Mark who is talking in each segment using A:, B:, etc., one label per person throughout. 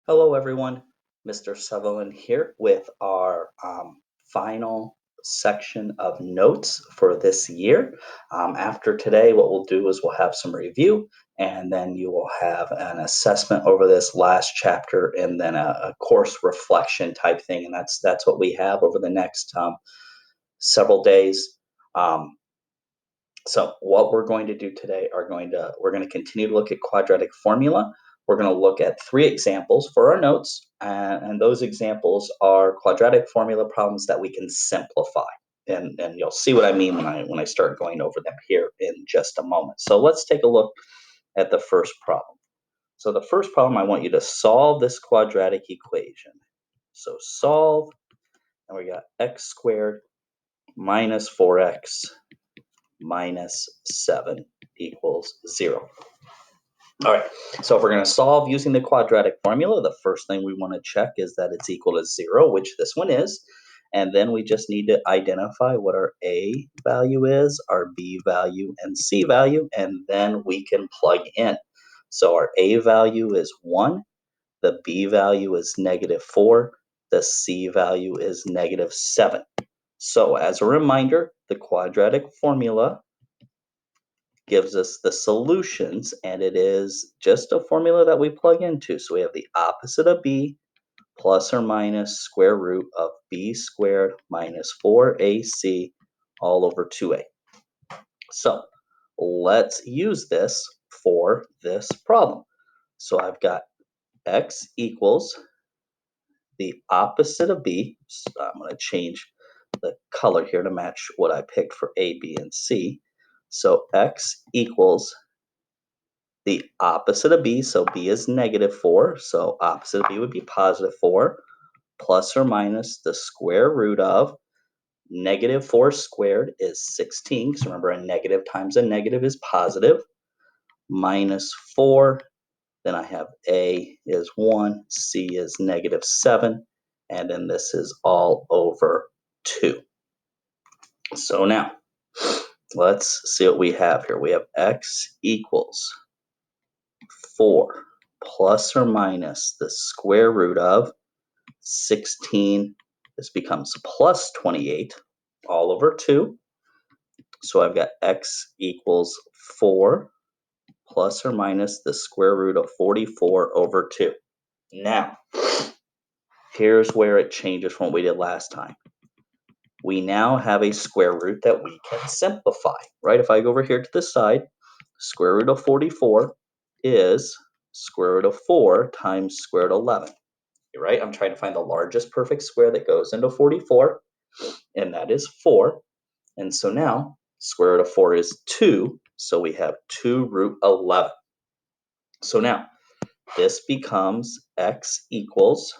A: Hello, everyone. Mr. Sutherland here with our final section of notes for this year. After today, what we'll do is we'll have some review, and then you will have an assessment over this last chapter, and then a course reflection type thing. And that's what we have over the next several days. So what we're going to do today we're going to continue to look at quadratic formula. We're going to look at 3 examples for our notes, and those examples are quadratic formula problems that we can simplify. And you'll see what I mean when I start going over them here in just a moment. So let's take a look at the first problem. So the first problem, I want you to solve this quadratic equation. So solve, and we got x squared minus 4x minus 7 equals 0. All right, so if we're going to solve using the quadratic formula, the first thing we want to check is that it's equal to 0, which this one is. And then we just need to identify what our A value is, our B value, and C value, and then we can plug in. So our A value is 1, the B value is -4, the C value is -7. So as a reminder, the quadratic formula gives us the solutions, and it is just a formula that we plug into. So we have the opposite of b plus or minus square root of b squared minus 4ac all over 2a. So let's use this for this problem. So I've got x equals the opposite of b. So I'm going to change the color here to match what I picked for a, b, and c. So x equals the opposite of b, so b is -4, so opposite of b would be +4, plus or minus the square root of -4 squared is 16, because remember a negative times a negative is positive, minus 4, then I have a is 1, c is -7, and then this is all over 2. So now, let's see what we have here. We have x equals 4 plus or minus the square root of 16. This becomes plus 28 all over 2. So I've got x equals 4 plus or minus the square root of 44 over 2. Now, here's where it changes from what we did last time. We now have a square root that we can simplify, right? If I go over here to the side, square root of 44 is square root of 4 times square root of 11. Right? I'm trying to find the largest perfect square that goes into 44, and that is 4. And so now, square root of 4 is 2, so we have 2 root 11. So now, this becomes x equals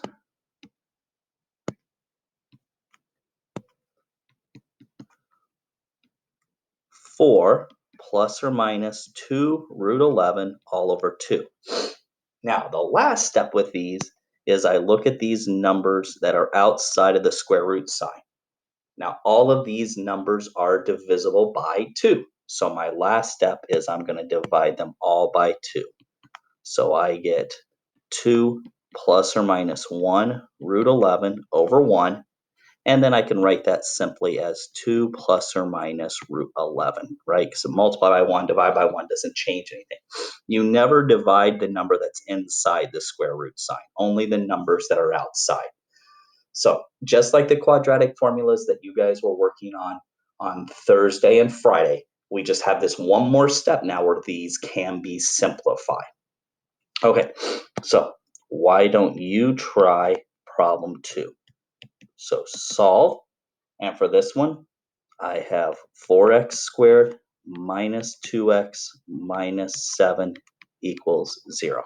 A: 4 plus or minus 2 root 11 all over 2. Now, the last step with these is I look at these numbers that are outside of the square root sign. Now, all of these numbers are divisible by 2. So my last step is I'm going to divide them all by 2. So I get 2 plus or minus 1 root 11 over 1. And then I can write that simply as 2 plus or minus root 11, right? Because multiply by 1, divide by 1 doesn't change anything. You never divide the number that's inside the square root sign, only the numbers that are outside. So just like the quadratic formulas that you guys were working on Thursday and Friday, we just have this one more step now where these can be simplified. Okay, so why don't you try problem 2? So solve, and for this one, I have 4x squared minus 2x minus 7 equals 0.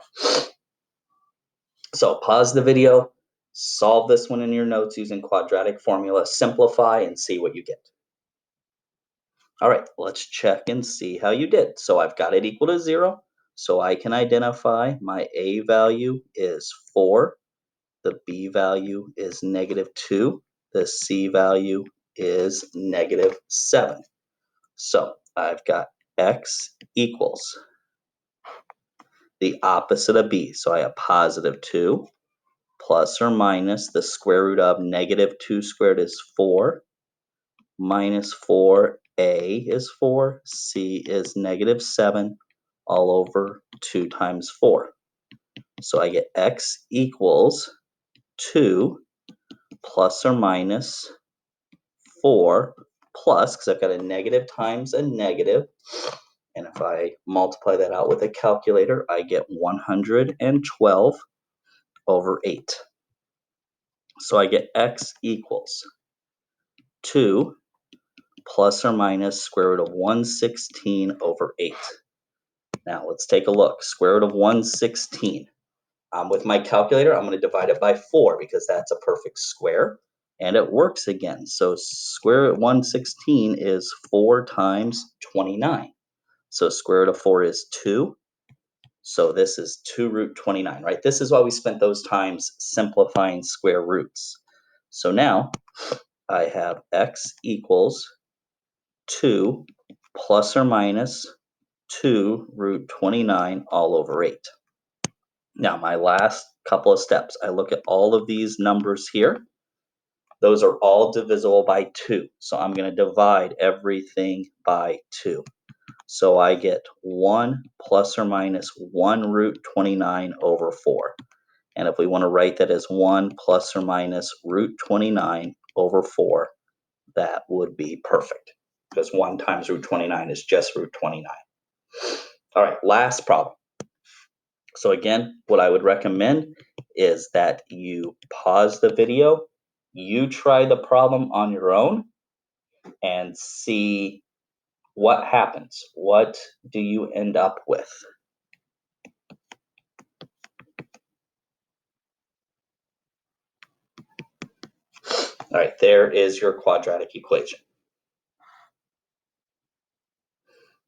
A: So pause the video, solve this one in your notes using quadratic formula, simplify, and see what you get. All right, let's check and see how you did. So I've got it equal to 0, so I can identify my A value is 4, the B value is -2, the C value is -7. So I've got x equals the opposite of b. So I have +2 plus or minus the square root of negative 2 squared is 4, minus 4a is 4, c is negative 7, all over 2 times 4. So I get x equals 2 plus or minus 4 plus, because I've got a negative times a negative, and if I multiply that out with a calculator, I get 112 over 8. So I get x equals 2 plus or minus square root of 116 over 8. Now let's take a look. Square root of 116. With my calculator, I'm going to divide it by 4 because that's a perfect square. And it works again. So square root of 116 is 4 times 29. So square root of 4 is 2. So this is 2 root 29, right? This is why we spent those times simplifying square roots. So now I have x equals 2 plus or minus 2 root 29 all over 8. Now my last couple of steps, I look at all of these numbers here. Those are all divisible by 2. So I'm going to divide everything by 2. So I get 1 plus or minus 1 root 29 over 4. And if we want to write that as 1 plus or minus root 29 over 4, that would be perfect. Because 1 times root 29 is just root 29. All right, last problem. So again, what I would recommend is that you pause the video, you try the problem on your own, and see what happens. What do you end up with? All right, there is your quadratic equation.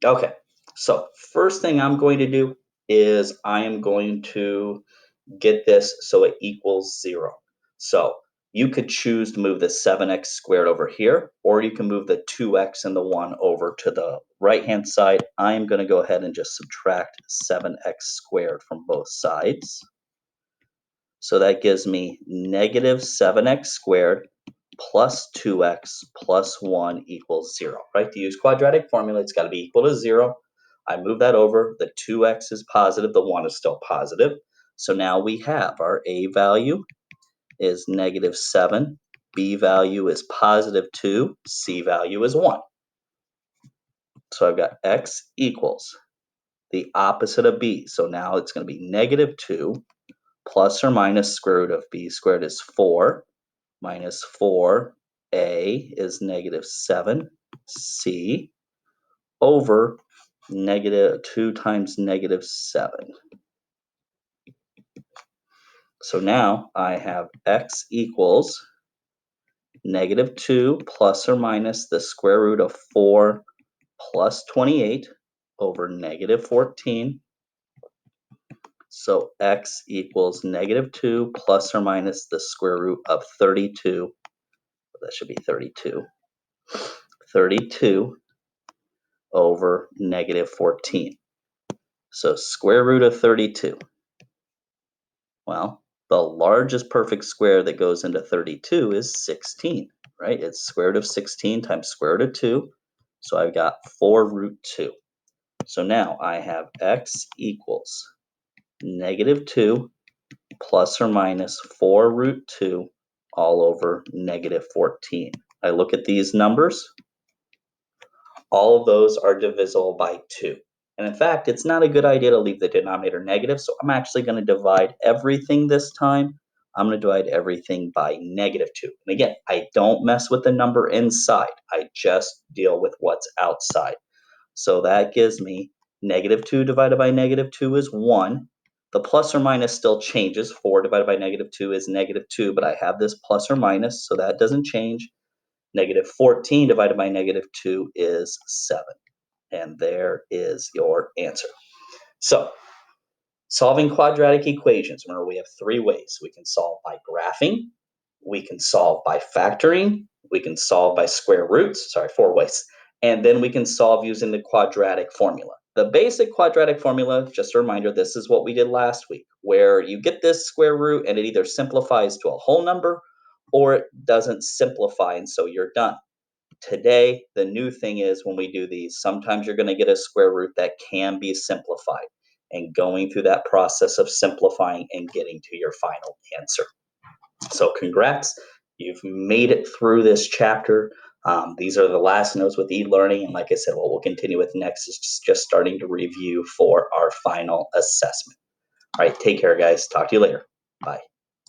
A: Okay, so first thing I'm going to do is I am going to get this so it equals 0. So you could choose to move the 7x squared over here, or you can move the 2x and the 1 over to the right-hand side. I'm going to go ahead and just subtract 7x squared from both sides. So that gives me negative 7x squared plus 2x plus 1 equals 0, right? To use quadratic formula, it's got to be equal to 0. I move that over. The 2x is positive. The 1 is still positive. So now we have our a value is negative 7. B value is positive 2. C value is 1. So I've got x equals the opposite of b. So now it's going to be negative 2 plus or minus square root of b squared is 4. Minus 4a is negative 7c over negative 2 times negative 7. So now I have x equals negative 2 plus or minus the square root of 4 plus 28 over negative 14. So x equals negative 2 plus or minus the square root of 32. That should be 32. 32 over negative 14. So square root of 32. Well, the largest perfect square that goes into 32 is 16, right? It's square root of 16 times square root of 2. So I've got 4 root 2. So now I have x equals negative 2 plus or minus 4 root 2 all over negative 14. I look at these numbers. All of those are divisible by 2. And in fact, it's not a good idea to leave the denominator negative, so I'm actually going to divide everything this time. I'm going to divide everything by negative 2. And again, I don't mess with the number inside. I just deal with what's outside. So that gives me negative 2 divided by negative 2 is 1. The plus or minus still changes. 4 divided by negative 2 is negative 2, but I have this plus or minus, so that doesn't change. Negative 14 divided by negative 2 is 7. And there is your answer. So, solving quadratic equations. Remember, we have 3 ways. We can solve by graphing. We can solve by factoring. We can solve by square roots. Sorry, 4 ways. And then we can solve using the quadratic formula. The basic quadratic formula, just a reminder, this is what we did last week, where you get this square root and it either simplifies to a whole number or it doesn't simplify, and so you're done. Today, the new thing is when we do these, sometimes you're going to get a square root that can be simplified, and going through that process of simplifying and getting to your final answer. So congrats, you've made it through this chapter. These are the last notes with e-learning, and like I said, what we'll continue with next is just starting to review for our final assessment. All right, take care, guys. Talk to you later. Bye.